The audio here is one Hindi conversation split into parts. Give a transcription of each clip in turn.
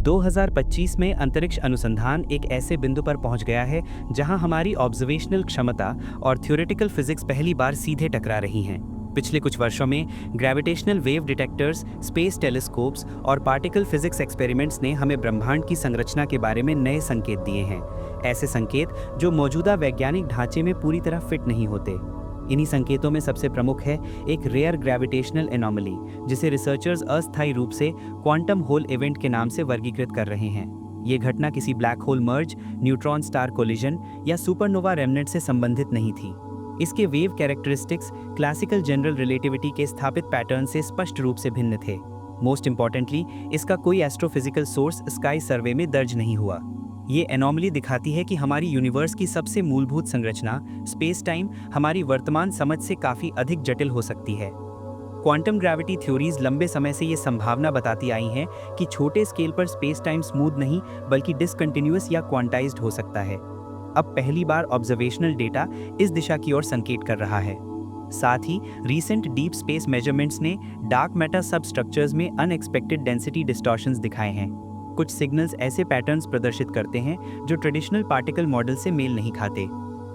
2025 में अंतरिक्ष अनुसंधान एक ऐसे बिंदु पर पहुंच गया है जहां हमारी ऑब्जर्वेशनल क्षमता और थ्योरेटिकल फिजिक्स पहली बार सीधे टकरा रही हैं। पिछले कुछ वर्षों में gravitational wave detectors, space telescopes और पार्टिकल फिजिक्स एक्सपेरिमेंट्स ने हमें ब्रह्मांड की संरचना के बारे में नए संकेत दिए हैं। ऐसे संकेत जो मौजूदा वैज्ञानिक ढांचे में पूरी तरह फिट नहीं होते। इन्हीं संकेतों में सबसे प्रमुख है एक रेयर ग्रेविटेशनल एनोमली, जिसे रिसर्चर्स अस्थायी रूप से क्वांटम होल इवेंट के नाम से वर्गीकृत कर रहे हैं। ये घटना किसी ब्लैक होल मर्ज, न्यूट्रॉन स्टार कोलिजन या सुपरनोवा रेमनेंट से संबंधित नहीं थी। इसके wave characteristics classical general relativity के स्थापित पैटर्न से स्पष्ट रूप से भिन्न थे। मोस्ट इंपॉर्टेंटली, इसका कोई एस्ट्रोफिजिकल सोर्स स्काई सर्वे में दर्ज नहीं हुआ। ये एनोमली दिखाती है कि हमारी यूनिवर्स की सबसे मूलभूत संरचना, स्पेस टाइम, हमारी वर्तमान समझ से काफ़ी अधिक जटिल हो सकती है। क्वांटम ग्रेविटी थ्योरीज लंबे समय से ये संभावना बताती आई हैं कि छोटे स्केल पर स्पेस टाइम स्मूथ नहीं बल्कि डिसकंटिन्यूअस या क्वांटाइज्ड हो सकता है। अब पहली बार ऑब्जर्वेशनल डेटा इस दिशा की ओर संकेत कर रहा है। साथ ही रीसेंट डीप स्पेस मेजरमेंट्स ने डार्क मैटर सब स्ट्रक्चर्स में अनएक्सपेक्टेड डेंसिटी डिस्टॉर्शंस दिखाए हैं। कुछ सिग्नल्स ऐसे पैटर्न्स प्रदर्शित करते हैं जो ट्रेडिशनल पार्टिकल मॉडल से मेल नहीं खाते।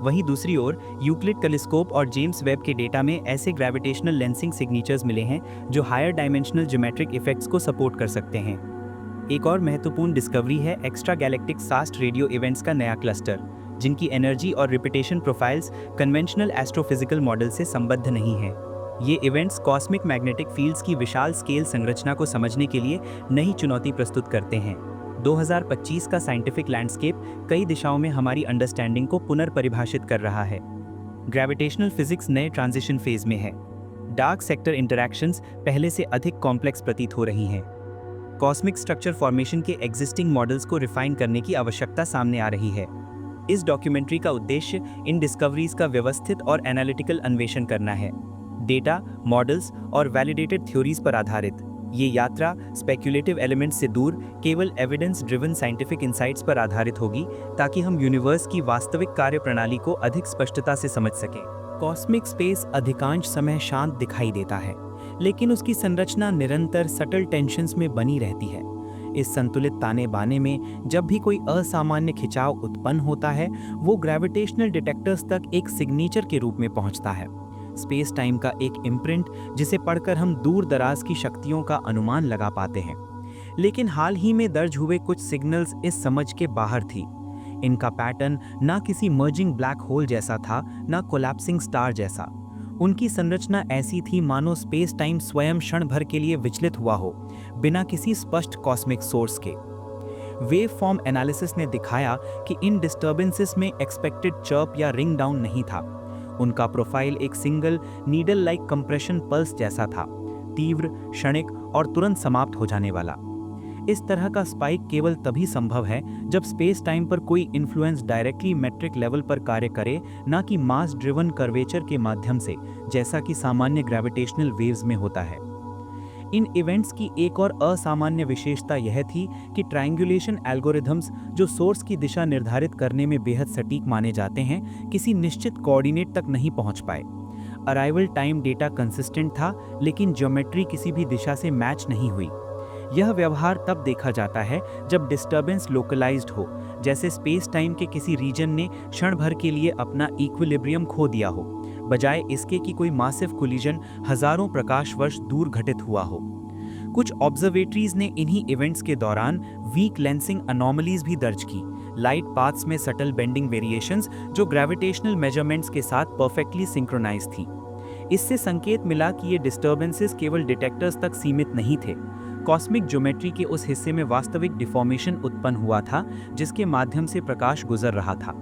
वहीं दूसरी ओर यूक्लिड टेलीस्कोप और जेम्स वेब के डेटा में ऐसे ग्रेविटेशनल लेंसिंग सिग्नेचर्स मिले हैं जो हायर डायमेंशनल ज्योमेट्रिक इफेक्ट्स को सपोर्ट कर सकते हैं। एक और महत्वपूर्ण डिस्कवरी है extra galactic fast radio events का नया क्लस्टर, जिनकी एनर्जी और repetition profiles conventional astrophysical model से संबद्ध नहीं है। ये इवेंट्स कॉस्मिक मैग्नेटिक फील्ड्स की विशाल स्केल संरचना को समझने के लिए नई चुनौती प्रस्तुत करते हैं। 2025 का साइंटिफिक लैंडस्केप कई दिशाओं में हमारी अंडरस्टैंडिंग को पुनर्परिभाषित कर रहा है। ग्रेविटेशनल फिजिक्स नए ट्रांजिशन फेज में है। डार्क सेक्टर इंटरैक्शंस पहले से अधिक कॉम्प्लेक्स प्रतीत हो रही हैं। कॉस्मिक स्ट्रक्चर फॉर्मेशन के एग्जिस्टिंग मॉडल्स को रिफाइन करने की आवश्यकता सामने आ रही है। इस डॉक्यूमेंट्री का उद्देश्य इन डिस्कवरीज का व्यवस्थित और एनालिटिकल अन्वेषण करना है। डेटा, मॉडल्स और वैलिडेटेड थ्योरीज पर आधारित ये यात्रा स्पेक्युलेटिव एलिमेंट्स से दूर केवल एविडेंस ड्रिवन साइंटिफिक इंसाइट्स पर आधारित होगी, ताकि हम यूनिवर्स की वास्तविक कार्यप्रणाली को अधिक स्पष्टता से समझ सकें। कॉस्मिक स्पेस अधिकांश समय शांत दिखाई देता है, लेकिन उसकी संरचना निरंतर सटल टेंशन्स में बनी रहती है। इस संतुलित ताने बाने में जब भी कोई असामान्य खिंचाव उत्पन्न होता है, वो ग्रेविटेशनल डिटेक्टर्स तक एक सिग्नेचर के रूप में पहुंचता है, स्पेस टाइम का एक इम्प्रिंट जिसे पढ़कर हम दूर दराज की शक्तियों का अनुमान लगा पाते हैं। लेकिन हाल ही में दर्ज हुए कुछ सिग्नल्स इस समझ के बाहर थी। इनका पैटर्न ना किसी मर्जिंग ब्लैक होल जैसा था, ना कोलैप्सिंग स्टार जैसा। उनकी संरचना ऐसी थी मानो स्पेस टाइम स्वयं क्षण भर के लिए विचलित हुआ हो, बिना किसी स्पष्ट कॉस्मिक सोर्स के। वेव फॉर्म एनालिसिस ने दिखाया कि इन डिस्टर्बेंसेस में एक्सपेक्टेड चर्प या रिंग डाउन नहीं था। उनका प्रोफाइल एक single needle like compression pulse जैसा था, तीव्र, क्षणिक और तुरंत समाप्त हो जाने वाला। इस तरह का स्पाइक केवल तभी संभव है जब स्पेस टाइम पर कोई इन्फ्लुएंस डायरेक्टली मेट्रिक लेवल पर कार्य करे, ना कि मास ड्रिवन कर्वेचर के माध्यम से, जैसा कि सामान्य ग्रेविटेशनल वेव्स में होता है। इन इवेंट्स की एक और असामान्य विशेषता यह थी कि ट्रायंगुलेशन एल्गोरिथम्स, जो सोर्स की दिशा निर्धारित करने में बेहद सटीक माने जाते हैं, किसी निश्चित कोऑर्डिनेट तक नहीं पहुंच पाए। अराइवल टाइम डेटा कंसिस्टेंट था, लेकिन ज्योमेट्री किसी भी दिशा से मैच नहीं हुई। यह व्यवहार तब देखा जाता है जब डिस्टर्बेंस लोकलाइज्ड हो, जैसे स्पेस टाइम के किसी रीजन ने क्षण भर के लिए अपना इक्विलिब्रियम खो दिया हो, बजाय इसके कि कोई मासिव कोलिजन हजारों प्रकाश वर्ष दूर घटित हुआ हो। कुछ ऑब्जर्वेटरीज ने इन्हीं इवेंट्स के दौरान वीक लेंसिंग अनोमलीज भी दर्ज की, लाइट पाथ्स में सटल बेंडिंग वेरिएशंस जो ग्रेविटेशनल मेजरमेंट्स के साथ परफेक्टली सिंक्रोनाइज थी। इससे संकेत मिला कि ये डिस्टर्बेंसेस केवल डिटेक्टर्स तक सीमित नहीं थे। कॉस्मिक ज्योमेट्री के उस हिस्से में वास्तविक डिफॉर्मेशन उत्पन्न हुआ था जिसके माध्यम से प्रकाश गुजर रहा था।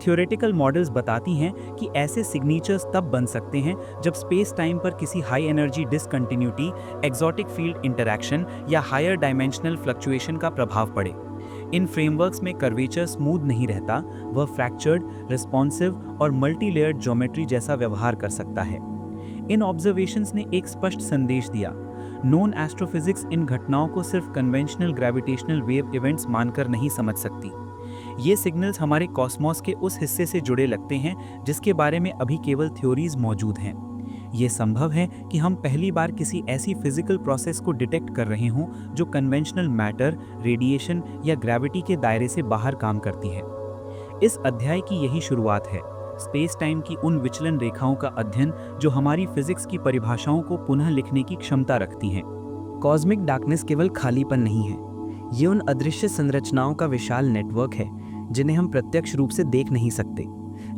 थ्योरेटिकल मॉडल्स बताती हैं कि ऐसे सिग्नेचर्स तब बन सकते हैं जब स्पेस टाइम पर किसी high energy discontinuity, exotic field interaction या हायर डायमेंशनल फ्लक्चुएशन का प्रभाव पड़े। इन फ्रेमवर्क्स में कर्वेचर स्मूथ नहीं रहता, वह फ्रैक्चर्ड, रिस्पॉन्सिव और मल्टी लेयर्ड ज्योमेट्री जैसा व्यवहार कर सकता है। इन ऑब्जर्वेशंस ने एक स्पष्ट संदेश दिया। नॉन एस्ट्रोफिजिक्स इन घटनाओं को सिर्फ कन्वेंशनल ग्रेविटेशनल वेव इवेंट्स मानकर नहीं समझ सकती। ये सिग्नल्स हमारे कॉस्मॉस के उस हिस्से से जुड़े लगते हैं जिसके बारे में अभी केवल थ्योरीज मौजूद हैं। ये संभव है कि हम पहली बार किसी ऐसी फिजिकल प्रोसेस को डिटेक्ट कर रहे हों जो कन्वेंशनल मैटर, रेडिएशन या ग्रेविटी के दायरे से बाहर काम करती है। इस अध्याय की यही शुरुआत है, स्पेस टाइम की उन विचलन रेखाओं का अध्ययन जो हमारी फिजिक्स की परिभाषाओं को पुनः लिखने की क्षमता रखती हैं। कॉस्मिक डार्कनेस केवल खालीपन नहीं है, ये उन अदृश्य संरचनाओं का विशाल नेटवर्क है जिन्हें हम प्रत्यक्ष रूप से देख नहीं सकते,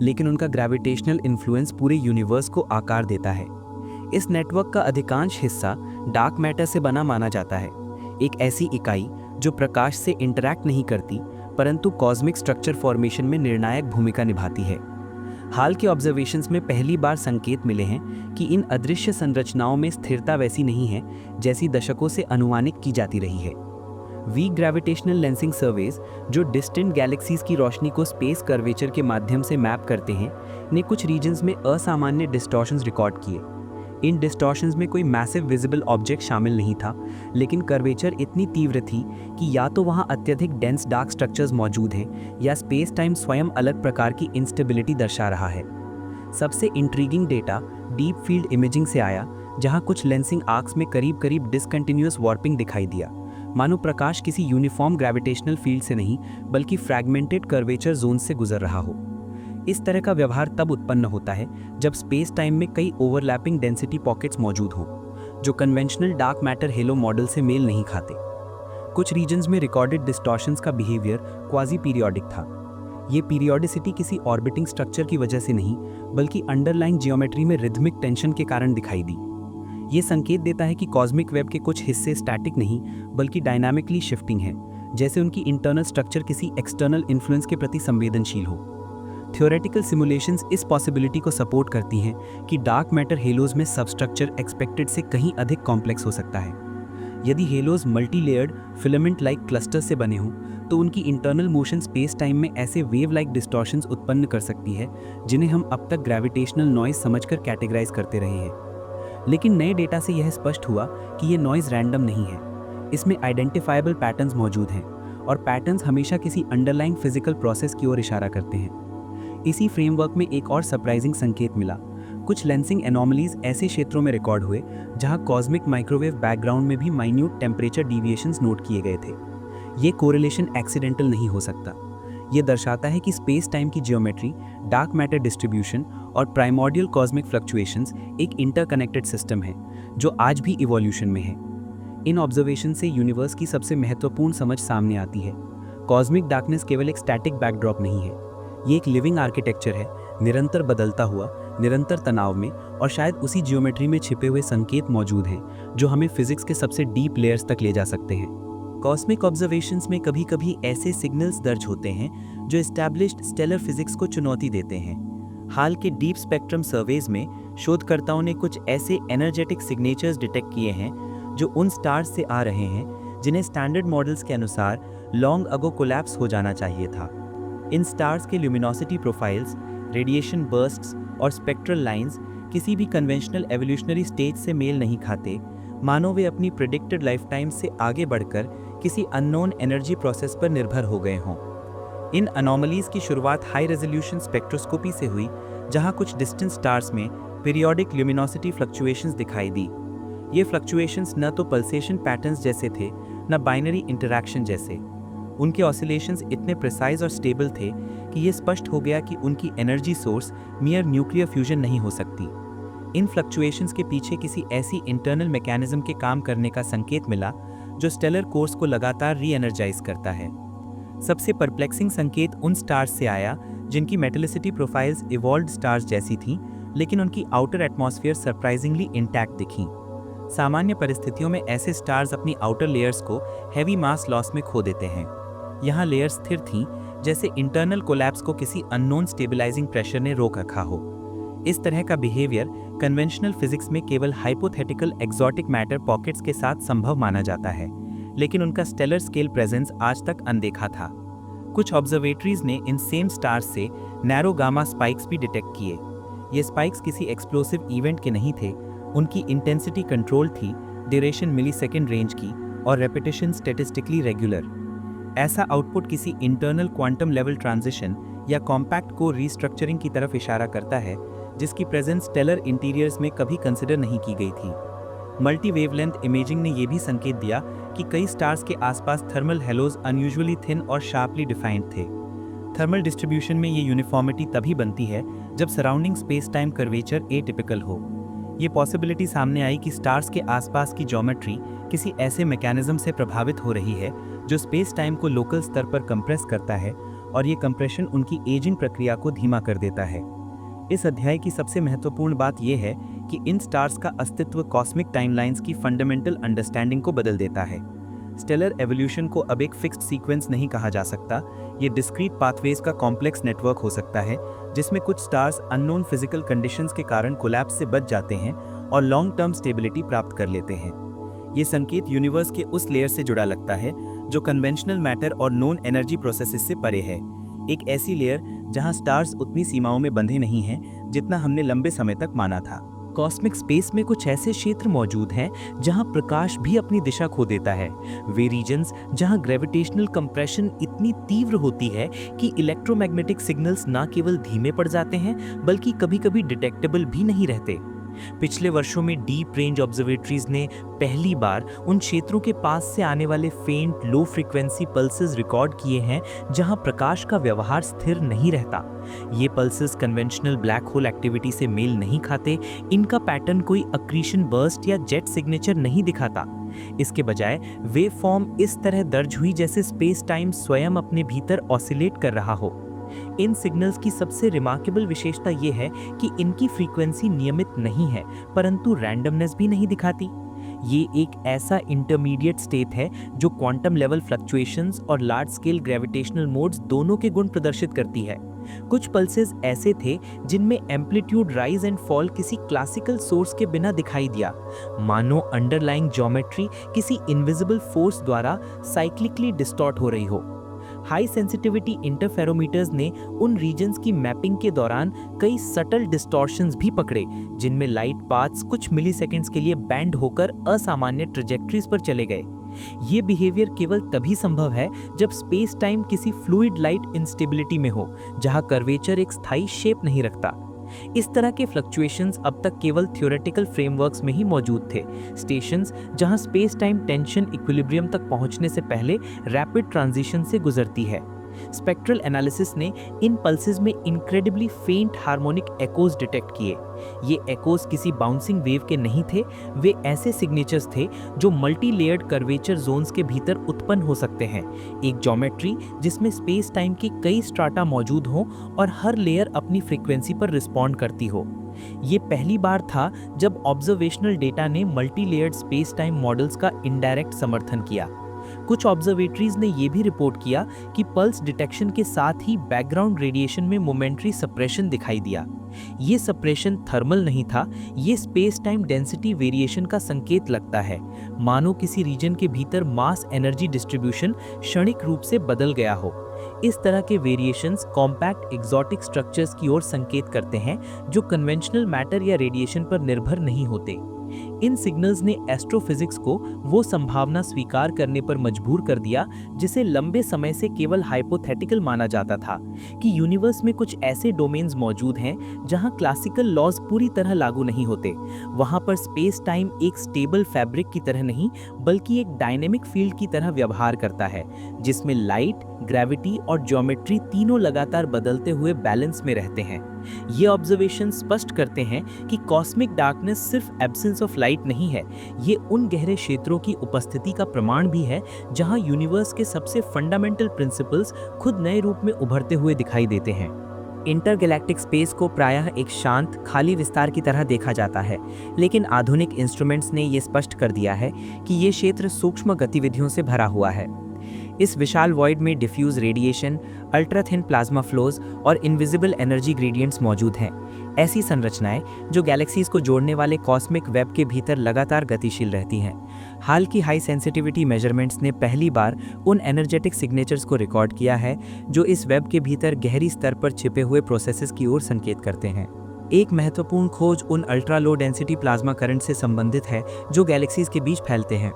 लेकिन उनका ग्रेविटेशनल इन्फ्लुएंस पूरे यूनिवर्स को आकार देता है। इस नेटवर्क का अधिकांश हिस्सा डार्क मैटर से बना माना जाता है, एक ऐसी इकाई जो प्रकाश से इंटरैक्ट नहीं करती परंतु कॉस्मिक स्ट्रक्चर फॉर्मेशन में निर्णायक भूमिका निभाती है। हाल के ऑब्जर्वेशंस में पहली बार संकेत मिले हैं कि इन अदृश्य संरचनाओं में स्थिरता वैसी नहीं है जैसी दशकों से अनुमानित की जाती रही है। वीक ग्रेविटेशनल लेंसिंग सर्वेज, जो डिस्टेंट गैलेक्सीज की रोशनी को स्पेस कर्वेचर के माध्यम से मैप करते हैं, ने कुछ रीजन्स में असामान्य डिस्टॉर्शंस रिकॉर्ड किए। इन डिस्टॉर्शंस में कोई मैसिव विजिबल ऑब्जेक्ट शामिल नहीं था, लेकिन कर्वेचर इतनी तीव्र थी कि या तो वहाँ अत्यधिक डेंस डार्क स्ट्रक्चर्स मौजूद हैं या स्पेस टाइम स्वयं अलग प्रकार की इंस्टेबिलिटी दर्शा रहा है। सबसे intriguing data deep field imaging से आया, जहाँ कुछ लेंसिंग आर्क्स में करीब करीब डिसकंटिन्यूअस वार्पिंग दिखाई दिया, मानो प्रकाश किसी यूनिफॉर्म ग्रेविटेशनल फील्ड से नहीं बल्कि फ्रैगमेंटेड कर्वेचर जोन से गुजर रहा हो। इस तरह का व्यवहार तब उत्पन्न होता है जब स्पेस टाइम में कई ओवरलैपिंग डेंसिटी पॉकेट्स मौजूद हों, जो conventional dark matter hello model से मेल नहीं खाते। कुछ रीजन्स में रिकॉर्डेड डिस्टॉर्शंस का बिहेवियर क्वाजी पीरियोडिक था। ये पीरियोडिसिटी किसी ऑर्बिटिंग स्ट्रक्चर की वजह से नहीं बल्कि अंडरलाइंग जियोमेट्री में रिदमिक टेंशन के कारण दिखाई दी। ये संकेत देता है कि कॉस्मिक वेब के कुछ हिस्से स्टैटिक नहीं बल्कि डायनामिकली शिफ्टिंग हैं, जैसे उनकी इंटरनल स्ट्रक्चर किसी एक्सटर्नल इन्फ्लुएंस के प्रति संवेदनशील हो। थ्योरेटिकल सिमुलेशंस इस पॉसिबिलिटी को सपोर्ट करती हैं कि डार्क मैटर हेलोज में सबस्ट्रक्चर एक्सपेक्टेड से कहीं अधिक कॉम्प्लेक्स हो सकता है। यदि halos multi layered filament like cluster से बने हों तो उनकी इंटरनल मोशन स्पेस टाइम में ऐसे वेव लाइक डिस्टॉर्शंस उत्पन्न कर सकती है जिन्हें हम अब तक ग्रेविटेशनल नॉइज समझकर कैटेगराइज करते रहे हैं। लेकिन नए डेटा से यह स्पष्ट हुआ कि ये नॉइज रैंडम नहीं है, इसमें आइडेंटिफाइबल पैटर्न्स मौजूद हैं और पैटर्न्स हमेशा किसी अंडरलाइंग फिजिकल प्रोसेस की ओर इशारा करते हैं। इसी फ्रेमवर्क में एक और सरप्राइजिंग संकेत मिला। कुछ लेंसिंग एनॉमलीज ऐसे क्षेत्रों में रिकॉर्ड हुए जहां कॉस्मिक माइक्रोवेव बैकग्राउंड में भी माइन्यूट टेम्परेचर डेविएशंस नोट किए गए थे। ये कोरिलेशन एक्सीडेंटल नहीं हो सकता। ये दर्शाता है कि स्पेस टाइम की जियोमेट्री, डार्क मैटर डिस्ट्रीब्यूशन और प्राइमोर्डियल कॉस्मिक फ्लक्चुएशंस एक इंटरकनेक्टेड सिस्टम है जो आज भी इवोल्यूशन में है। इन ऑब्जर्वेशन से यूनिवर्स की सबसे महत्वपूर्ण समझ सामने आती है। कॉस्मिक डार्कनेस केवल एक स्टैटिक बैकड्रॉप नहीं है, ये एक लिविंग आर्किटेक्चर है, निरंतर बदलता हुआ, निरंतर तनाव में, और शायद उसी जियोमेट्री में छिपे हुए संकेत मौजूद हैं जो हमें फिजिक्स के सबसे डीप लेयर्स तक ले जा सकते हैं। कॉस्मिक ऑब्जर्वेशंस में कभी कभी ऐसे सिग्नल्स दर्ज होते हैं जो एस्टैब्लिश्ड स्टेलर फिजिक्स को चुनौती देते हैं। हाल के डीप स्पेक्ट्रम सर्वेज में शोधकर्ताओं ने कुछ ऐसे एनर्जेटिक सिग्नेचर्स डिटेक्ट किए हैं जो उन स्टार्स से आ रहे हैं जिन्हें स्टैंडर्ड मॉडल्स के अनुसार लॉन्ग अगो कोलैप्स हो जाना चाहिए था। इन स्टार्स के ल्यूमिनोसिटी प्रोफाइल्स, रेडिएशन बर्स्ट्स और स्पेक्ट्रल लाइंस किसी भी कन्वेंशनल एवोल्यूशनरी स्टेज से मेल नहीं खाते, मानो वे अपनी प्रेडिक्टेड लाइफ टाइम से आगे बढ़कर किसी अननोन एनर्जी प्रोसेस पर निर्भर हो गए हों। इन अनोमलीज की शुरुआत हाई रेजोल्यूशन स्पेक्ट्रोस्कोपी से हुई, जहां कुछ डिस्टेंट स्टार्स में पीरियोडिक ल्यूमिनोसिटी फ्लक्चुएशंस दिखाई दी। ये फ्लक्चुएशंस न तो पल्सेशन पैटर्न्स जैसे थे न बाइनरी इंटरैक्शन जैसे। उनके ऑसिलेशंस इतने प्रिसाइज और स्टेबल थे कि ये स्पष्ट हो गया कि उनकी एनर्जी सोर्स मियर न्यूक्लियर फ्यूजन नहीं हो सकती। इन फ्लक्चुएशंस के पीछे किसी ऐसी इंटरनल मैकेनिज्म के काम करने का संकेत मिला जो स्टेलर कोर्स को लगातार री एनर्जाइज करता है। सबसे परप्लेक्सिंग संकेत उन स्टार्स से आया जिनकी मेटलिसिटी प्रोफाइल्स इवॉल्व्ड स्टार्स जैसी थीं, लेकिन उनकी आउटर एटमॉस्फेयर सरप्राइजिंगली इंटैक्ट दिखीं। सामान्य परिस्थितियों में ऐसे स्टार्स अपनी आउटर लेयर्स को हैवी मास लॉस में खो देते हैं। यहाँ लेयर्स स्थिर थीं, जैसे इंटरनल कोलैप्स को किसी अननोन स्टेबलाइजिंग प्रेशर ने रोक रखा हो। इस तरह का बिहेवियर कन्वेंशनल फिजिक्स में केवल हाइपोथेटिकल एक्सोटिक मैटर पॉकेट्स के साथ संभव माना जाता है, लेकिन उनका स्टेलर स्केल प्रेजेंस आज तक अनदेखा था। कुछ ऑब्जर्वेटरीज ने इन सेम स्टार्स से नैरो गामा स्पाइक्स भी डिटेक्ट किए। ये स्पाइक्स किसी एक्सप्लोसिव इवेंट के नहीं थे, उनकी इंटेंसिटी कंट्रोल थी, ड्यूरेशन मिलीसेकंड रेंज की और रेपिटेशन स्टैटिस्टिकली रेगुलर। ऐसा आउटपुट किसी इंटरनल क्वांटम लेवल ट्रांजिशन या कॉम्पैक्ट को रीस्ट्रक्चरिंग की तरफ इशारा करता है, जिसकी प्रेजेंस स्टेलर इंटीरियर्स में कभी कंसिडर नहीं की गई थी। मल्टी वेवलेंथ इमेजिंग ने यह भी संकेत दिया कि कई स्टार्स के आसपास थर्मल हेलोज अनयूजुअली थिन और शार्पली डिफाइंड थे। थर्मल डिस्ट्रीब्यूशन में ये यूनिफॉर्मिटी तभी बनती है जब surrounding space time curvature atypical हो। ये पॉसिबिलिटी सामने आई कि स्टार्स के आसपास की ज्योमेट्री किसी ऐसे मैकेनिज्म से प्रभावित हो रही है जो स्पेस टाइम को लोकल स्तर पर कंप्रेस करता है, और ये कंप्रेशन उनकी एजिंग प्रक्रिया को धीमा कर देता है। इस अध्याय की सबसे महत्वपूर्ण बात यह है कि इन स्टार्स का अस्तित्व कॉस्मिक टाइमलाइंस की फंडामेंटल अंडरस्टैंडिंग को बदल देता है। स्टेलर एवोल्यूशन को अब एक फिक्स्ड सीक्वेंस नहीं कहा जा सकता, ये डिस्क्रीट पाथवेज का कॉम्प्लेक्स नेटवर्क हो सकता है जिसमें कुछ स्टार्स अननोन फिजिकल कंडीशंस के कारण कोलैप्स से बच जाते हैं और लॉन्ग टर्म स्टेबिलिटी प्राप्त कर लेते हैं। ये संकेत यूनिवर्स के उस लेयर से जुड़ा लगता है जो कन्वेंशनल मैटर और नोन एनर्जी प्रोसेसेस से परे है, एक ऐसी लेयर जहां स्टार्स उतनी सीमाओं में बंधे नहीं हैं जितना हमने लंबे समय तक माना था। कॉस्मिक स्पेस में कुछ ऐसे क्षेत्र मौजूद हैं जहां प्रकाश भी अपनी दिशा खो देता है। वे रीजन्स जहां ग्रेविटेशनल कंप्रेशन इतनी तीव्र होती है कि इलेक्ट्रोमैग्नेटिक सिग्नल्स न केवल धीमे पड़ जाते हैं बल्कि कभी-कभी डिटेक्टेबल भी नहीं रहते। पिछले वर्षों में डीप रेंज ऑब्जर्वेटरीज ने पहली बार उन क्षेत्रों के पास से आने वाले फेंट लो फ्रीक्वेंसी पल्सेस रिकॉर्ड किए हैं जहां प्रकाश का व्यवहार स्थिर नहीं रहता। ये pulses conventional black hole activity से मेल नहीं खाते, इनका पैटर्न कोई अक्रीशन बर्स्ट या जेट सिग्नेचर नहीं दिखाता। इसके बजाय वेव फॉर्म इस तरह दर्ज हुई जैसे स्पेस टाइम स्वयं अपने भीतर ऑसिलेट कर रहा हो। इन सिग्नल्स की सबसे रिमार्केबल विशेषता यह है कि इनकी फ्रीक्वेंसी नियमित नहीं है परंतु रैंडमनेस भी नहीं दिखाती। ये एक ऐसा इंटरमीडिएट स्टेट है जो क्वांटम लेवल फ्लक्चुएशंस और लार्ज स्केल ग्रेविटेशनल मोड्स दोनों के गुण प्रदर्शित करती है। कुछ पल्सेस ऐसे थे जिनमें एम्पलीट्यूड राइज एंड फॉल किसी क्लासिकल सोर्स के बिना दिखाई दिया, मानो अंडरलाइंग ज्योमेट्री किसी इनविजिबल फोर्स द्वारा साइक्लिकली डिस्टॉर्ट हो रही हो। हाई सेंसिटिविटी इंटरफेरोमीटर्स ने उन रीजन्स की मैपिंग के दौरान कई सटल डिस्टॉर्शंस भी पकड़े जिनमें लाइट पाथ्स कुछ मिलीसेकंड्स के लिए बैंड होकर असामान्य ट्रैजेक्टरीज पर चले गए। ये बिहेवियर केवल तभी संभव है जब स्पेस टाइम किसी फ्लूइड लाइट इंस्टेबिलिटी में हो, जहां कर्वेचर एक स्थायी शेप नहीं रखता। इस तरह के फ्लक्चुएशंस अब तक केवल थ्योरेटिकल फ्रेमवर्क्स में ही मौजूद थे, स्टेशंस जहां स्पेस टाइम टेंशन इक्विलिब्रियम तक पहुंचने से पहले रैपिड ट्रांजिशन से गुजरती है। स्पेक्ट्रल एनालिसिस ने इन पल्सेस में इनक्रेडिबली फेंट हार्मोनिक एकोज डिटेक्ट किए। ये एकोज किसी बाउंसिंग वेव के नहीं थे, वे ऐसे सिग्नेचर्स थे जो मल्टी लेयर्ड कर्वेचर जोन्स के भीतर उत्पन्न हो सकते हैं, एक ज्योमेट्री जिसमें स्पेस टाइम की कई स्ट्राटा मौजूद हों और हर लेयर अपनी फ्रीक्वेंसी पर रिस्पॉन्ड करती हो। ये पहली बार था जब ऑब्जर्वेशनल डेटा ने multi layered space time models का इनडायरेक्ट समर्थन किया। कुछ ऑब्जर्वेटरीज ने यह भी रिपोर्ट किया कि पल्स डिटेक्शन के साथ ही बैकग्राउंड रेडिएशन में मोमेंटरी सप्रेशन दिखाई दिया। ये सप्रेशन थर्मल नहीं था, ये स्पेस टाइम डेंसिटी वेरिएशन का संकेत लगता है, मानो किसी रीजन के भीतर मास एनर्जी डिस्ट्रीब्यूशन क्षणिक रूप से बदल गया हो। इस तरह के वेरिएशंस कॉम्पैक्ट एक्सोटिक स्ट्रक्चर्स की ओर संकेत करते हैं जो कन्वेंशनल मैटर या रेडिएशन पर निर्भर नहीं होते। इन सिग्नल्स ने एस्ट्रोफिजिक्स को वो संभावना स्वीकार करने पर मजबूर कर दिया जिसे लंबे समय से केवल हाइपोथेटिकल माना जाता था, कि यूनिवर्स में कुछ ऐसे डोमेन्स मौजूद हैं जहां क्लासिकल लॉज पूरी तरह लागू नहीं होते। वहां पर स्पेस टाइम एक स्टेबल फैब्रिक की तरह नहीं बल्कि एक डायनेमिक फील्ड की तरह व्यवहार करता है, जिसमें लाइट, ग्रेविटी और ज्योमेट्री तीनों लगातार बदलते हुए बैलेंस में रहते हैं। ये ऑब्जर्वेशन स्पष्ट करते हैं कि कॉस्मिक डार्कनेस सिर्फ एब्सेंस ऑफ लाइट नहीं है, ये उन गहरे क्षेत्रों की उपस्थिति का प्रमाण भी है जहां यूनिवर्स के सबसे फंडामेंटल प्रिंसिपल्स खुद नए रूप में उभरते हुए दिखाई देते हैं। इंटरगैलेक्टिक स्पेस को प्रायः एक शांत, खाली विस्तार की तरह देखा जाता है, लेकिन आधुनिक इंस्ट्रूमेंट्स ने ये स्पष्ट कर दिया है कि ये क्षेत्र सूक्ष्म गतिविधियों से भरा हुआ है। इस विशाल वॉइड में diffuse radiation, ultra thin plasma flows और इनविजिबल एनर्जी ग्रेडियंट्स मौजूद हैं, ऐसी संरचनाएं जो गैलेक्सीज को जोड़ने वाले कॉस्मिक वेब के भीतर लगातार गतिशील रहती हैं। हाल की हाई सेंसिटिविटी मेजरमेंट्स ने पहली बार उन एनर्जेटिक सिग्नेचर्स को रिकॉर्ड किया है जो इस वेब के भीतर गहरी स्तर पर छिपे हुए प्रोसेसेस की ओर संकेत करते हैं। एक महत्वपूर्ण खोज उन ultra low density plasma current से संबंधित है जो गैलेक्सीज के बीच फैलते हैं।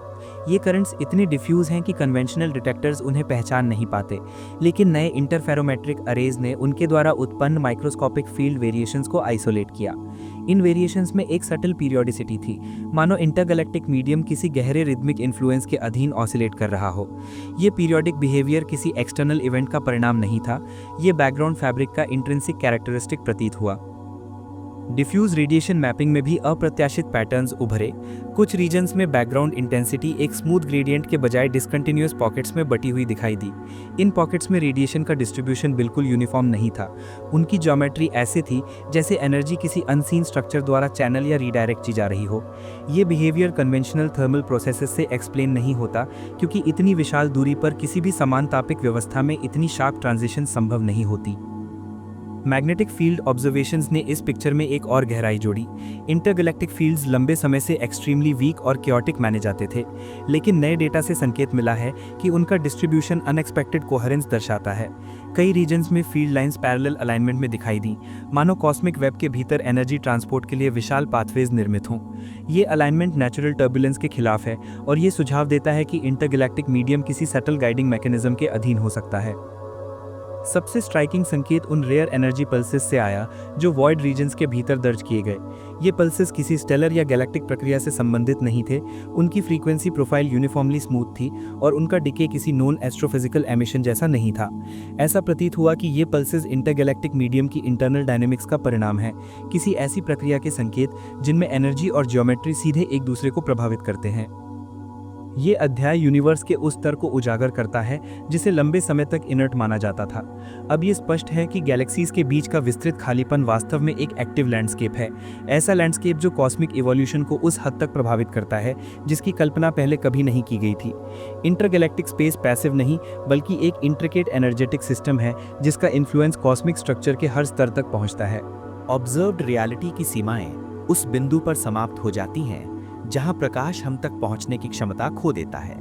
ये करंट्स इतने डिफ्यूज हैं कि कन्वेंशनल डिटेक्टर्स उन्हें पहचान नहीं पाते, लेकिन नए इंटरफेरोमेट्रिक अरेज ने उनके द्वारा उत्पन्न माइक्रोस्कोपिक फील्ड वेरिएशंस को आइसोलेट किया। इन वेरिएशंस में एक सटल पीरियोडिसिटी थी, मानो इंटरगैलेक्टिक मीडियम किसी गहरे रिदमिक इन्फ्लुएंस के अधीन ऑसिलेट कर रहा हो। ये पीरियोडिक बिहेवियर किसी एक्सटर्नल इवेंट का परिणाम नहीं था, ये बैकग्राउंड फैब्रिक का इंट्रिंसिक कैरेक्टरिस्टिक प्रतीत हुआ। डिफ्यूज रेडिएशन मैपिंग में भी अप्रत्याशित पैटर्न्स उभरे। कुछ रीजन्स में बैकग्राउंड इंटेंसिटी एक स्मूथ ग्रेडियंट के बजाय डिसकंटिन्यूअस पॉकेट्स में बटी हुई दिखाई दी। इन पॉकेट्स में रेडिएशन का डिस्ट्रीब्यूशन बिल्कुल यूनिफॉर्म नहीं था। उनकी ज्योमेट्री ऐसे थी जैसे एनर्जी किसी अनसीन स्ट्रक्चर द्वारा चैनल या रीडायरेक्ट की जा रही हो। ये बिहेवियर कन्वेंशनल थर्मल प्रोसेसेस से एक्सप्लेन नहीं होता, क्योंकि इतनी विशाल दूरी पर किसी भी समान तापिक व्यवस्था में इतनी शार्प ट्रांजिशन संभव नहीं होती। मैग्नेटिक फील्ड ऑब्जर्वेशंस ने इस पिक्चर में एक और गहराई जोड़ी। इंटरगैलेक्टिक फील्ड्स लंबे समय से एक्सट्रीमली वीक और क्योटिक माने जाते थे, लेकिन नए डेटा से संकेत मिला है कि उनका डिस्ट्रीब्यूशन अनएक्सपेक्टेड कोहेरेंस दर्शाता है। कई रीजन्स में फील्ड लाइंस पैरेलल अलाइनमेंट में दिखाई दी, मानो कॉस्मिक वेब के भीतर एनर्जी ट्रांसपोर्ट के लिए विशाल पाथवेज निर्मित हों। ये अलाइनमेंट नेचुरल टर्बुलेंस के खिलाफ है और ये सुझाव देता है कि इंटरगैलेक्टिक मीडियम किसी सटल गाइडिंग मैकेनिज्म के अधीन हो सकता है। सबसे स्ट्राइकिंग संकेत उन रेयर एनर्जी पल्सेस से आया जो वॉइड रीजन्स के भीतर दर्ज किए गए। ये पल्सेस किसी स्टेलर या गैलेक्टिक प्रक्रिया से संबंधित नहीं थे। उनकी फ्रीक्वेंसी प्रोफाइल यूनिफॉर्मली स्मूथ थी और उनका डिके किसी नोन एस्ट्रोफिजिकल एमिशन जैसा नहीं था। ऐसा प्रतीत हुआ कि ये पल्सेस इंटरगैलेक्टिक मीडियम की इंटरनल डायनेमिक्स का परिणाम है, किसी ऐसी प्रक्रिया के संकेत जिनमें एनर्जी और ज्योमेट्री सीधे एक दूसरे को प्रभावित करते हैं। ये अध्याय यूनिवर्स के उस स्तर को उजागर करता है जिसे लंबे समय तक इनर्ट माना जाता था। अब ये स्पष्ट है कि गैलेक्सीज के बीच का विस्तृत खालीपन वास्तव में एक एक्टिव लैंडस्केप है, ऐसा लैंडस्केप जो कॉस्मिक इवोल्यूशन को उस हद तक प्रभावित करता है जिसकी कल्पना पहले कभी नहीं की गई थी। इंटरगैलेक्टिक स्पेस पैसिव नहीं, बल्कि एक इंट्रिकेट एनर्जेटिक सिस्टम है जिसका इन्फ्लुएंस कॉस्मिक स्ट्रक्चर के हर स्तर तक पहुंचता है। ऑब्जर्व्ड रियलिटी की सीमाएं उस बिंदु पर समाप्त हो जाती हैं जहां प्रकाश हम तक पहुंचने की क्षमता खो देता है।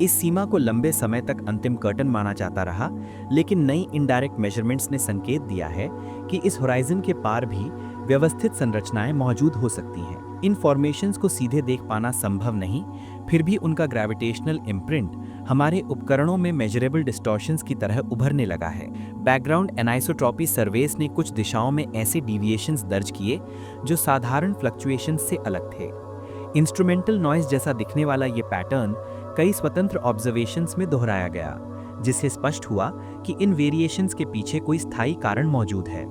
इस सीमा को लंबे समय तक अंतिम कर्टन माना जाता रहा, लेकिन नई इनडायरेक्ट मेजरमेंट्स ने संकेत दिया है कि इस होराइजन के पार भी व्यवस्थित संरचनाएं मौजूद हो सकती हैं। इन फॉर्मेशंस को सीधे देख पाना संभव नहीं, फिर भी उनका ग्रेविटेशनल इम्प्रिंट हमारे उपकरणों में मेजरेबल डिस्टॉर्शंस की तरह उभरने लगा है। बैकग्राउंड एनाइसोट्रॉपी सर्वेस ने कुछ दिशाओं में ऐसे डिविएशंस दर्ज किए जो साधारण फ्लक्चुएशंस से अलग थे। इंस्ट्रूमेंटल नॉइज जैसा दिखने वाला ये पैटर्न कई स्वतंत्र ऑब्जर्वेशंस में दोहराया गया, जिससे स्पष्ट हुआ कि इन वेरिएशंस के पीछे कोई स्थायी कारण मौजूद है।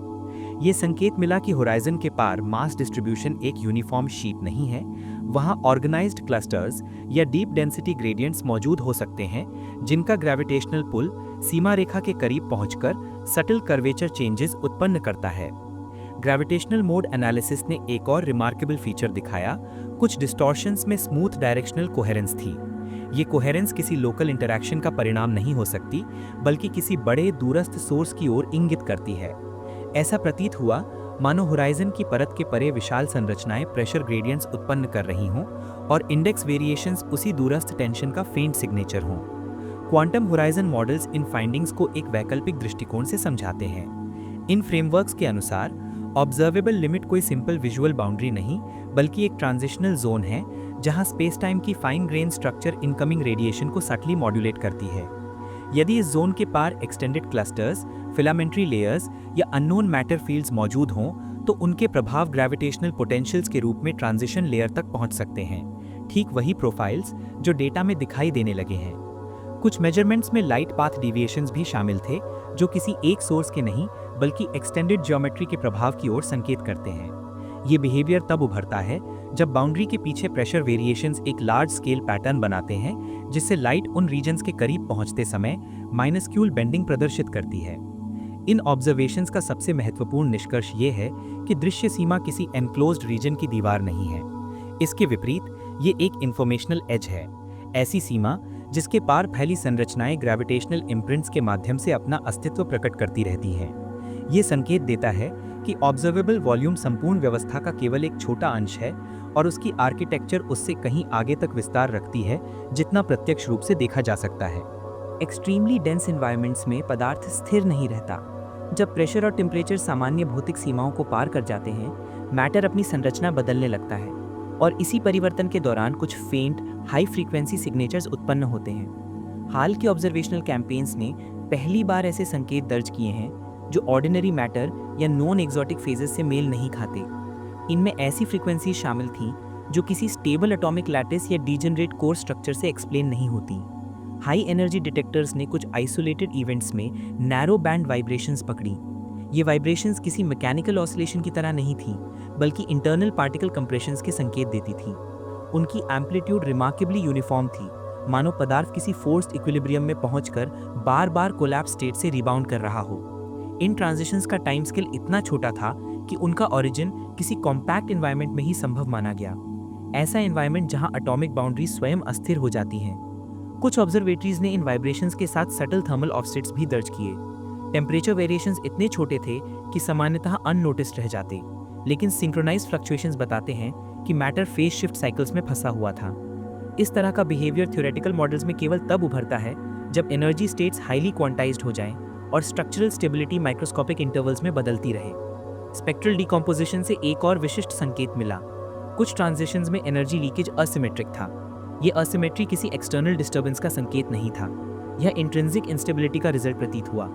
ये संकेत मिला कि होराइजन के पार मास डिस्ट्रीब्यूशन एक यूनिफॉर्म शीट नहीं है, वहाँ ऑर्गेनाइज्ड क्लस्टर्स या डीप डेंसिटी ग्रेडियंट्स मौजूद हो सकते हैं जिनका ग्रेविटेशनल पुल सीमा रेखा के करीब पहुंचकर सटल कर्वेचर चेंजेस उत्पन्न करता है। ग्रेविटेशनल मोड एनालिसिस ने एक और रिमार्केबल फीचर दिखाया। कुछ डिस्टॉर्शंस में स्मूथ डायरेक्शनल कोहेरेंस थी। ये कोहेरेंस किसी लोकल इंटरैक्शन का परिणाम नहीं हो सकती, बल्कि किसी बड़े दूरस्थ सोर्स की ओर इंगित करती है। ऐसा प्रतीत हुआ मानो होराइजन की परत के परे विशाल संरचनाएं प्रेशर ग्रेडियंट्स उत्पन्न कर रही हों और इंडेक्स वेरिएशंस उसी दूरस्थ टेंशन का फेंट सिग्नेचर हों। Quantum horizon models in findings को एक वैकल्पिक दृष्टिकोण से समझाते हैं। इन फ्रेमवर्क्स के अनुसार ऑब्जर्वेबल लिमिट कोई सिंपल विजुअल बाउंड्री नहीं, बल्कि एक ट्रांजिशनल जोन है जहां स्पेस टाइम की fine grain structure incoming radiation को सटली मॉड्यूलेट करती है। यदि इस जोन के पार एक्सटेंडेड क्लस्टर्स, फिलामेंट्री लेयर्स या अननोन मैटर फील्ड्स मौजूद हों, तो उनके प्रभाव ग्रेविटेशनल पोटेंशियल्स के रूप में ट्रांजिशन लेयर तक पहुंच सकते हैं। ठीक वही प्रोफाइल्स जो डेटा में दिखाई देने लगे हैं। कुछ मेजरमेंट्स में लाइट पाथ डिविएशंस भी शामिल थे, जो किसी एक सोर्स के नहीं बल्कि एक्सटेंडेड ज्योमेट्री के प्रभाव की ओर संकेत करते हैं। ये बिहेवियर तब उभरता है जब बाउंड्री के पीछे प्रेशर वेरिएशंस एक लार्ज स्केल पैटर्न बनाते हैं, जिससे लाइट उन रीजन्स के करीब पहुंचते समय माइनस्क्यूल बेंडिंग प्रदर्शित करती है। इन ऑब्जर्वेशंस का सबसे महत्वपूर्ण निष्कर्ष ये है कि दृश्य सीमा किसी एनक्लोज्ड रीजन की दीवार नहीं है। इसके विपरीत ये एक इंफॉर्मेशनल एज है, ऐसी सीमा जिसके पार फैली संरचनाएं ग्रेविटेशनल इम्प्रिंट्स के माध्यम से अपना अस्तित्व प्रकट करती रहती हैं। ये संकेत देता है कि ऑब्जर्वेबल वॉल्यूम संपूर्ण व्यवस्था का केवल एक छोटा अंश है और उसकी आर्किटेक्चर उससे कहीं आगे तक विस्तार रखती है जितना प्रत्यक्ष रूप से देखा जा सकता है। एक्सट्रीमली डेंस एनवायरनमेंट्स में पदार्थ स्थिर नहीं रहता। जब प्रेशर और टेम्परेचर सामान्य भौतिक सीमाओं को पार कर जाते हैं, मैटर अपनी संरचना बदलने लगता है और इसी परिवर्तन के दौरान कुछ फेंट हाई फ्रीक्वेंसी सिग्नेचर्स उत्पन्न होते हैं। हाल के ऑब्जर्वेशनल कैंपेन्स ने पहली बार ऐसे संकेत दर्ज किए हैं जो ऑर्डिनरी मैटर या नॉन एक्सोटिक फेजेस से मेल नहीं खाते। इनमें ऐसी फ्रीक्वेंसी शामिल थीं जो किसी स्टेबल एटॉमिक लैटिस या डीजनरेट कोर स्ट्रक्चर से एक्सप्लेन नहीं होती। हाई एनर्जी डिटेक्टर्स ने कुछ आइसोलेटेड इवेंट्स में नैरो बैंड वाइब्रेशंस पकड़ी। ये वाइब्रेशंस किसी मैकेनिकल ऑसिलेशन की तरह नहीं थी, बल्कि इंटरनल पार्टिकल कंप्रेशंस के संकेत देती थी। उनकी एम्पलीट्यूड रिमार्केबली यूनिफॉर्म थी, मानो पदार्थ किसी फोर्स्ड इक्विलिब्रियम में पहुंचकर बार बार कोलैप्स स्टेट से रिबाउंड कर रहा हो। इन ट्रांजिशंस का टाइम स्केल इतना छोटा था कि उनका ओरिजिन किसी कॉम्पैक्ट एनवायरनमेंट में ही संभव माना गया, ऐसा एनवायरनमेंट जहां एटॉमिक बाउंड्री स्वयं अस्थिर हो जाती हैं। कुछ ऑब्जर्वेटरीज ने इन वाइब्रेशंस के साथ सटल थर्मल ऑफसेट्स भी दर्ज किए। टेम्परेचर वेरिएशंस इतने छोटे थे कि सामान्यतः अननोटिस्ड रह जाते, लेकिन सिंक्रोनाइज्ड फ्लक्चुएशंस बताते हैं कि मैटर फेज शिफ्ट साइकिल्स में फंसा हुआ था। इस तरह का बिहेवियर थ्योरेटिकल मॉडल्स में केवल तब उभरता है जब एनर्जी स्टेट्स हाईली क्वांटाइज्ड हो जाएं और स्ट्रक्चरल स्टेबिलिटी माइक्रोस्कोपिक इंटरवल्स में बदलती रहे। स्पेक्ट्रल डिकम्पोजिशन से एक और विशिष्ट संकेत मिला। कुछ ट्रांजिशंस में एनर्जी लीकेज असिमेट्रिक था। यह असिमेट्री किसी एक्सटर्नल डिस्टर्बेंस का संकेत नहीं था, यह इंट्रिंसिक इंस्टेबिलिटी का रिजल्ट प्रतीत हुआ।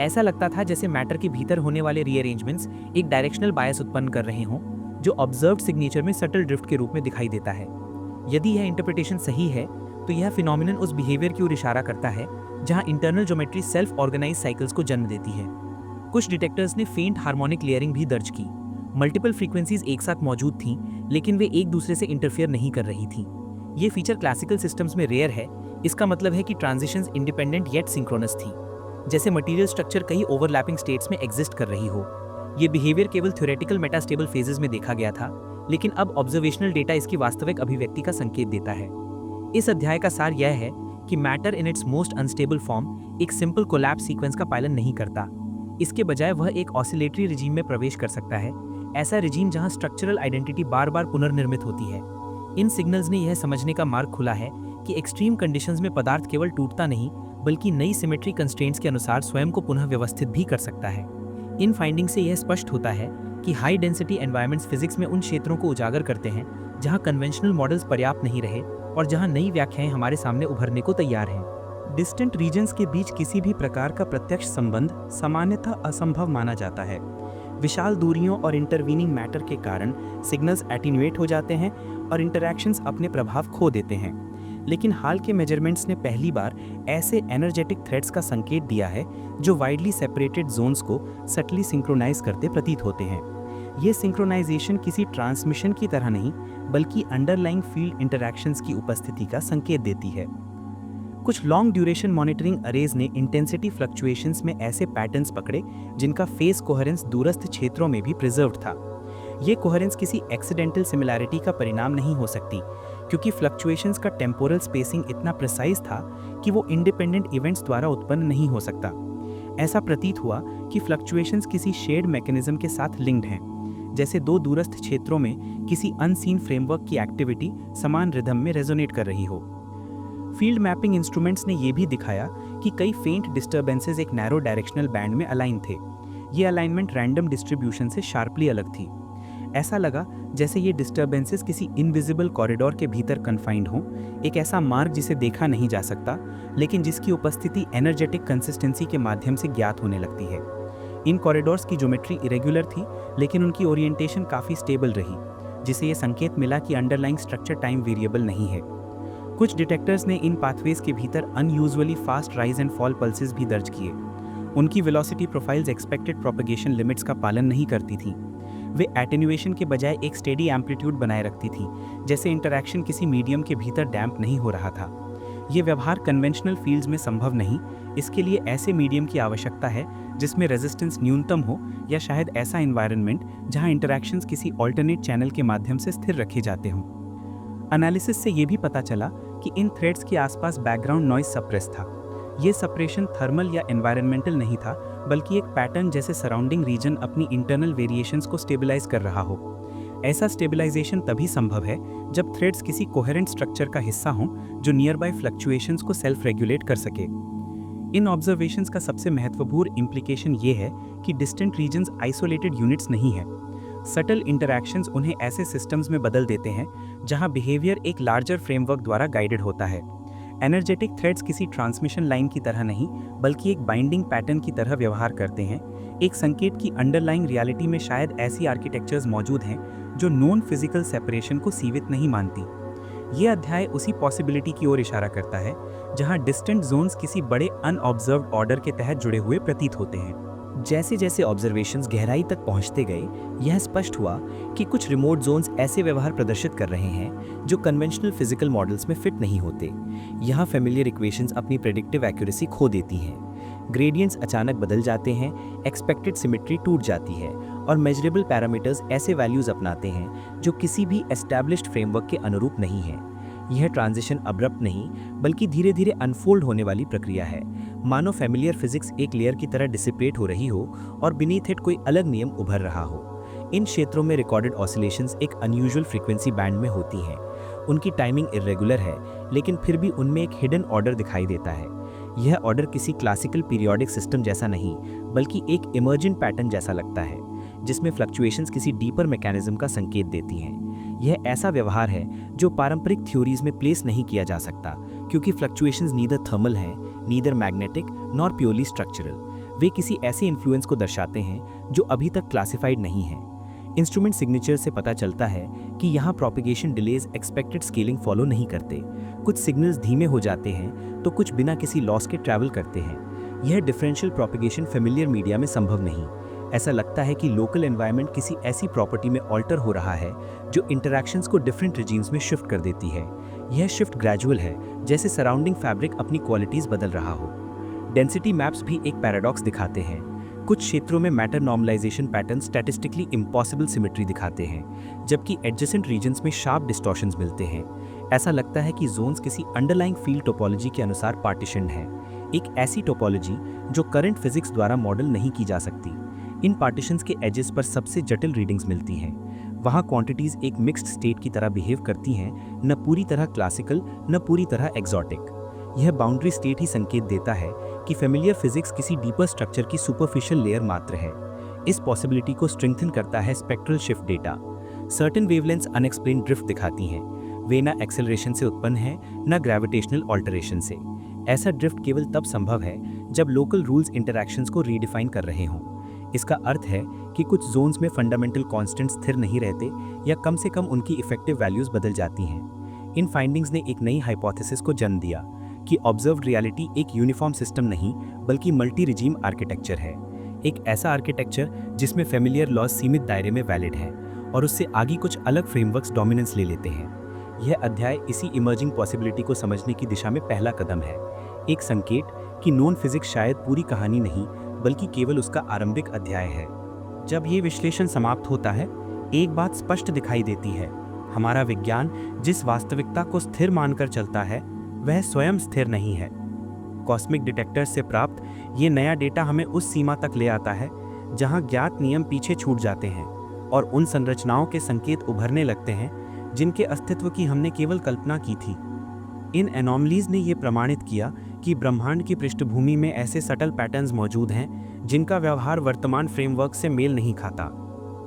ऐसा लगता था जैसे मैटर के भीतर होने वाले रीअरेंजमेंट्स एक डायरेक्शनल बायस उत्पन्न कर रहे हों, जो ऑब्जर्व्ड सिग्नेचर में सटल ड्रिफ्ट के रूप में दिखाई देता है। यदि यह इंटरप्रिटेशन सही है, तो यह फिनोमिनन उस बिहेवियर की ओर इशारा करता है जहां internal geometry self organise cycles को जन्म देती है। कुछ डिटेक्टर्स ने फेंट हार्मोनिक लेयरिंग भी दर्ज की। मल्टीपल फ्रीक्वेंसीज एक साथ मौजूद थीं, लेकिन वे एक दूसरे से इंटरफेयर नहीं कर रही थीं। ये फीचर क्लासिकल सिस्टम्स में रेयर है। इसका मतलब है कि ट्रांजिशंस इंडिपेंडेंट येट सिंक्रोनस थी, जैसे मटेरियल स्ट्रक्चर कई ओवरलैपिंग स्टेट्स में एग्जिस्ट कर रही हो। ये बिहेवियर केवल थ्योरेटिकल मेटास्टेबल फेजेस में देखा गया था, लेकिन अब ऑब्जर्वेशनल डेटा इसकी वास्तविक अभिव्यक्ति का संकेत देता है। इस अध्याय का सार यह है कि matter in its most unstable form एक सिंपल कोलैप्स सीक्वेंस का पालन नहीं करता। इसके बजाय वह एक ऑसिलेटरी रिजीम में प्रवेश कर सकता है, ऐसा रिजीम जहां स्ट्रक्चरल आइडेंटिटी बार बार पुनर्निर्मित होती है। इन सिग्नल्स ने यह समझने का मार्ग खुला है कि एक्सट्रीम कंडीशंस में पदार्थ केवल टूटता नहीं, बल्कि नई सिमेट्री कंस्ट्रेंट्स के अनुसार स्वयं को पुनः व्यवस्थित भी कर सकता है। इन फाइंडिंग से यह स्पष्ट होता है कि हाई डेंसिटी एनवायरनमेंट्स फिजिक्स में उन क्षेत्रों को उजागर करते हैं जहां कन्वेंशनल मॉडल्स पर्याप्त नहीं रहे और जहां नई व्याख्याएं हमारे सामने उभरने को तैयार हैं। डिस्टेंट रीजन्स के बीच किसी भी प्रकार का प्रत्यक्ष संबंध सामान्यतः असंभव माना जाता है। विशाल दूरियों और इंटरवीनिंग मैटर के कारण सिग्नल्स एटीन्यूएट हो जाते हैं और इंटरैक्शंस अपने प्रभाव खो देते हैं। लेकिन हाल के मेजरमेंट्स ने पहली बार ऐसे एनर्जेटिक थ्रेड्स का संकेत दिया है जो वाइडली सेपरेटेड जोन्स को सटली सिंक्रोनाइज करते प्रतीत होते हैं। ये सिंक्रोनाइजेशन किसी ट्रांसमिशन की तरह नहीं, बल्कि अंडरलाइंग फील्ड इंटरैक्शंस की उपस्थिति का संकेत देती है। कुछ लॉन्ग ड्यूरेशन मॉनिटरिंग अरेज ने इंटेंसिटी फ्लक्चुएशंस में ऐसे पैटर्न्स पकड़े जिनका फेस कोहेरेंस दूरस्थ क्षेत्रों में भी प्रिजर्व्ड था। ये कोहेरेंस किसी एक्सीडेंटल सिमिलैरिटी का परिणाम नहीं हो सकती, क्योंकि फ्लक्चुएशंस का टेम्पोरल स्पेसिंग इतना प्रिसाइज था कि वो इंडिपेंडेंट इवेंट्स द्वारा उत्पन्न नहीं हो सकता। ऐसा प्रतीत हुआ कि फ्लक्चुएशंस किसी शेयर्ड मैकेनिज्म के साथ लिंक्ड हैं, जैसे दो दूरस्थ क्षेत्रों में किसी अनसीन फ्रेमवर्क की एक्टिविटी समान रिदम में रेजोनेट कर रही हो। फील्ड मैपिंग इंस्ट्रूमेंट्स ने यह भी दिखाया कि कई फेंट डिस्टर्बेंसेस एक नैरो डायरेक्शनल बैंड में अलाइन थे। ये अलाइनमेंट रैंडम डिस्ट्रीब्यूशन से शार्पली अलग थी। ऐसा लगा जैसे ये डिस्टर्बेंसेस किसी इनविजिबल कॉरिडोर के भीतर कन्फाइंड हों, एक ऐसा मार्ग जिसे देखा नहीं जा सकता, लेकिन जिसकी उपस्थिति एनर्जेटिक कंसिस्टेंसी के माध्यम से ज्ञात होने लगती है। इन कॉरिडोर्स की ज्योमेट्री इरेगुलर थी, लेकिन उनकी ओरिएंटेशन काफ़ी स्टेबल रही, जिसे ये संकेत मिला कि अंडरलाइंग स्ट्रक्चर टाइम वेरिएबल नहीं है। कुछ डिटेक्टर्स ने इन पाथवेज के भीतर unusually fast rise and fall pulses भी दर्ज किए। उनकी velocity profiles expected propagation limits का पालन नहीं करती थीं। वे एटेन्युएशन के बजाय एक स्टेडी एम्पलीट्यूड बनाए रखती थी, जैसे इंटरैक्शन किसी मीडियम के भीतर डैम्प नहीं हो रहा था। ये व्यवहार कन्वेंशनल फील्ड्स में संभव नहीं। इसके लिए ऐसे मीडियम की आवश्यकता है जिसमें रेजिस्टेंस न्यूनतम हो, या शायद ऐसा एनवायरनमेंट जहां इंटरैक्शंस किसी ऑल्टरनेट चैनल के माध्यम से स्थिर रखे जाते हों। एनालिसिस से ये भी पता चला कि इन थ्रेड्स के आसपास बैकग्राउंड नॉइज सप्रेस था। ये सप्रेशन थर्मल या एनवायरनमेंटल नहीं था, बल्कि एक पैटर्न जैसे सराउंडिंग रीजन अपनी इंटरनल वेरिएशंस को स्टेबलाइज कर रहा हो। ऐसा स्टेबलाइजेशन तभी संभव है जब थ्रेड्स किसी कोहेरेंट स्ट्रक्चर का हिस्सा हों जो नियर बाय फ्लक्चुएशंस को सेल्फ रेगुलेट कर सके। इन ऑब्जर्वेशंस का सबसे महत्वपूर्ण इम्प्लीकेशन ये है कि डिस्टेंट रीजन्स आइसोलेटेड यूनिट्स नहीं है। सटल इंटरैक्शंस उन्हें ऐसे सिस्टम्स में बदल देते हैं जहां बिहेवियर एक लार्जर फ्रेमवर्क द्वारा गाइडेड होता है। एनर्जेटिक थ्रेड्स किसी ट्रांसमिशन लाइन की तरह नहीं, बल्कि एक बाइंडिंग पैटर्न की तरह व्यवहार करते हैं। एक संकेत की अंडरलाइंग रियलिटी में शायद ऐसी आर्किटेक्चर्स मौजूद हैं जो नॉन फिजिकल सेपरेशन को सीमित नहीं मानती। ये अध्याय उसी पॉसिबिलिटी की ओर इशारा करता है जहां डिस्टेंट जोन्स किसी बड़े अनऑब्जर्व्ड ऑर्डर के तहत जुड़े हुए प्रतीत होते हैं। जैसे जैसे ऑब्जर्वेशंस गहराई तक पहुंचते गए, यह स्पष्ट हुआ कि कुछ रिमोट जोन्स ऐसे व्यवहार प्रदर्शित कर रहे हैं जो कन्वेंशनल फिजिकल मॉडल्स में फिट नहीं होते। यहाँ फेमिलियर इक्वेशंस अपनी प्रेडिक्टिव एक्यूरेसी खो देती हैं, ग्रेडियंट्स अचानक बदल जाते हैं, एक्सपेक्टेड सिमेट्री टूट जाती है और मेजरेबल पैरामीटर्स ऐसे वैल्यूज अपनाते हैं जो किसी भी एस्टैब्लिश्ड फ्रेमवर्क के अनुरूप नहीं है। यह ट्रांजिशन अब्रप्ट नहीं, बल्कि धीरे धीरे अनफोल्ड होने वाली प्रक्रिया है, मानो फैमिलियर फिजिक्स एक लेयर की तरह डिसिपेट हो रही हो और बीनीथ इट कोई अलग नियम उभर रहा हो। इन क्षेत्रों में रिकॉर्डेड ऑसिलेशंस एक अनयूजुअल फ्रीक्वेंसी बैंड में होती हैं। उनकी टाइमिंग इरेगुलर है, लेकिन फिर भी उनमें एक हिडन ऑर्डर दिखाई देता है। यह ऑर्डर किसी क्लासिकल पीरियोडिक सिस्टम जैसा नहीं, बल्कि एक इमर्जेंट पैटर्न जैसा लगता है, जिसमें फ्लक्चुएशंस किसी डीपर मैकेनिज्म का संकेत देती हैं। यह ऐसा व्यवहार है जो पारंपरिक थ्योरीज में प्लेस नहीं किया जा सकता, क्योंकि फ्लक्चुएशंस नीदर थर्मल हैं, neither magnetic nor purely structural. वे किसी ऐसे इन्फ्लुएंस को दर्शाते हैं जो अभी तक क्लासिफाइड नहीं है। इंस्ट्रूमेंट सिग्नेचर से पता चलता है कि यहाँ propagation delays expected scaling follow नहीं करते। कुछ सिग्नल्स धीमे हो जाते हैं तो कुछ बिना किसी लॉस के ट्रैवल करते हैं। यह डिफरेंशियल प्रोपिगेशन फेमिलियर मीडिया में संभव नहीं। ऐसा लगता है कि लोकल एनवायरनमेंट किसी ऐसी प्रॉपर्टी में ऑल्टर हो रहा है जो इंटरैक्शंस को डिफरेंट रिजीम्स में शिफ्ट कर देती है। यह शिफ्ट ग्रेजुअल है, जैसे सराउंडिंग फैब्रिक अपनी क्वालिटीज बदल रहा हो। डेंसिटी मैप्स भी एक पैराडॉक्स दिखाते हैं। कुछ क्षेत्रों में matter normalization pattern statistically impossible symmetry दिखाते हैं, जबकि एडजेसेंट रीजन्स में शार्प डिस्टॉर्शंस मिलते हैं। ऐसा लगता है कि जोन्स किसी अंडरलाइंग फील्ड टोपोलॉजी के अनुसार पार्टीशन्ड है, एक ऐसी टोपोलॉजी जो करंट फिजिक्स द्वारा मॉडल नहीं की जा सकती। इन पार्टीशंस के एजेस पर सबसे जटिल रीडिंग्स मिलती हैं। वहाँ क्वांटिटीज एक मिक्स्ड स्टेट की तरह बिहेव करती हैं, न पूरी तरह क्लासिकल न पूरी तरह एग्जॉटिक। यह बाउंड्री स्टेट ही संकेत देता है कि फेमिलियर फिजिक्स किसी डीपर स्ट्रक्चर की सुपरफिशियल लेयर मात्र है। इस पॉसिबिलिटी को स्ट्रेंथन करता है spectral shift data. Certain wavelengths unexplained drift दिखाती हैं। वे न एक्सेलरेशन से उत्पन्न है न ग्रेविटेशनल ऑल्टरेशन से। ऐसा ड्रिफ्ट केवल तब संभव है जब लोकल रूल्स इंटरैक्शंस को रीडिफाइन कर रहे हों। इसका अर्थ है कि कुछ जोन्स में फंडामेंटल कांस्टेंट स्थिर नहीं रहते, या कम से कम उनकी इफेक्टिव वैल्यूज बदल जाती हैं। इन फाइंडिंग्स ने एक नई हाइपोथेसिस को जन्म दिया कि ऑब्जर्व्ड रियलिटी एक यूनिफॉर्म सिस्टम नहीं, बल्कि मल्टी रिजीम आर्किटेक्चर है। एक ऐसा आर्किटेक्चर जिसमें फेमिलियर लॉज सीमित दायरे में वैलिड हैं और उससे आगे कुछ अलग फ्रेमवर्क्स डोमिनेंस ले लेते हैं। यह अध्याय इसी इमर्जिंग पॉसिबिलिटी को समझने की दिशा में पहला कदम है, एक संकेत कि नॉन फिजिक्स शायद पूरी कहानी नहीं, बल्कि केवल उसका आरंभिक अध्याय है। जब ये विश्लेषण समाप्त होता है, एक बात स्पष्ट दिखाई देती है। हमारा विज्ञान जिस वास्तविकता को स्थिर मानकर चलता है, वह स्वयं स्थिर नहीं है। कॉस्मिक डिटेक्टर्स से प्राप्त ये नया डेटा हमें उस सीमा तक ले आता है जहां ज्ञात नियम पीछे छूट जाते हैं और उन संरचनाओं के संकेत उभरने लगते हैं जिनके अस्तित्व की हमने केवल कल्पना की थी। इन एनॉमलीज ने यह प्रमाणित किया कि ब्रह्मांड की पृष्ठभूमि में ऐसे सटल पैटर्न्स मौजूद हैं जिनका व्यवहार वर्तमान फ्रेमवर्क से मेल नहीं खाता।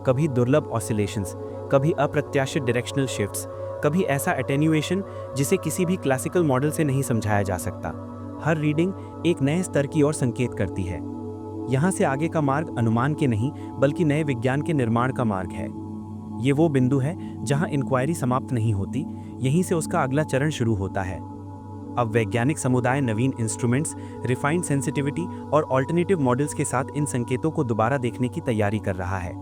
कभी दुर्लभ ऑसिलेशंस, कभी अप्रत्याशित डायरेक्शनल शिफ्ट्स, कभी ऐसा एटेन्यूएशन जिसे किसी भी क्लासिकल मॉडल से नहीं समझाया जा सकता। हर रीडिंग एक नए स्तर की ओर संकेत करती है। यहाँ से आगे का मार्ग अनुमान के नहीं, बल्कि नए विज्ञान के निर्माण का मार्ग है। ये वो बिंदु है जहाँ इंक्वायरी समाप्त नहीं होती, यहीं से उसका अगला चरण शुरू होता है। अब वैज्ञानिक समुदाय नवीन इंस्ट्रूमेंट्स, रिफाइंड सेंसिटिविटी और ऑल्टरनेटिव मॉडल्स के साथ इन संकेतों को दोबारा देखने की तैयारी कर रहा है।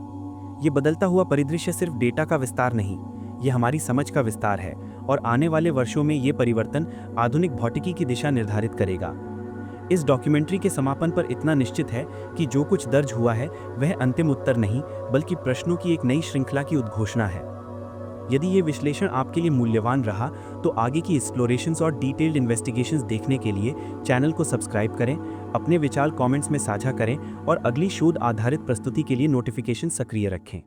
ये बदलता हुआ परिदृश्य सिर्फ डेटा का विस्तार नहीं, ये हमारी समझ का विस्तार है, और आने वाले वर्षों में ये परिवर्तन आधुनिक भौतिकी की दिशा निर्धारित करेगा। इस डॉक्यूमेंट्री के समापन पर इतना निश्चित है कि जो कुछ दर्ज हुआ है वह अंतिम उत्तर नहीं, बल्कि प्रश्नों की एक नई श्रृंखला की उद्घोषणा है। यदि ये विश्लेषण आपके लिए मूल्यवान रहा तो आगे की एक्सप्लोरेशंस और डिटेल्ड इन्वेस्टिगेशंस देखने के लिए चैनल को सब्सक्राइब करें, अपने विचार कमेंट्स में साझा करें और अगली शोध आधारित प्रस्तुति के लिए नोटिफिकेशन सक्रिय रखें।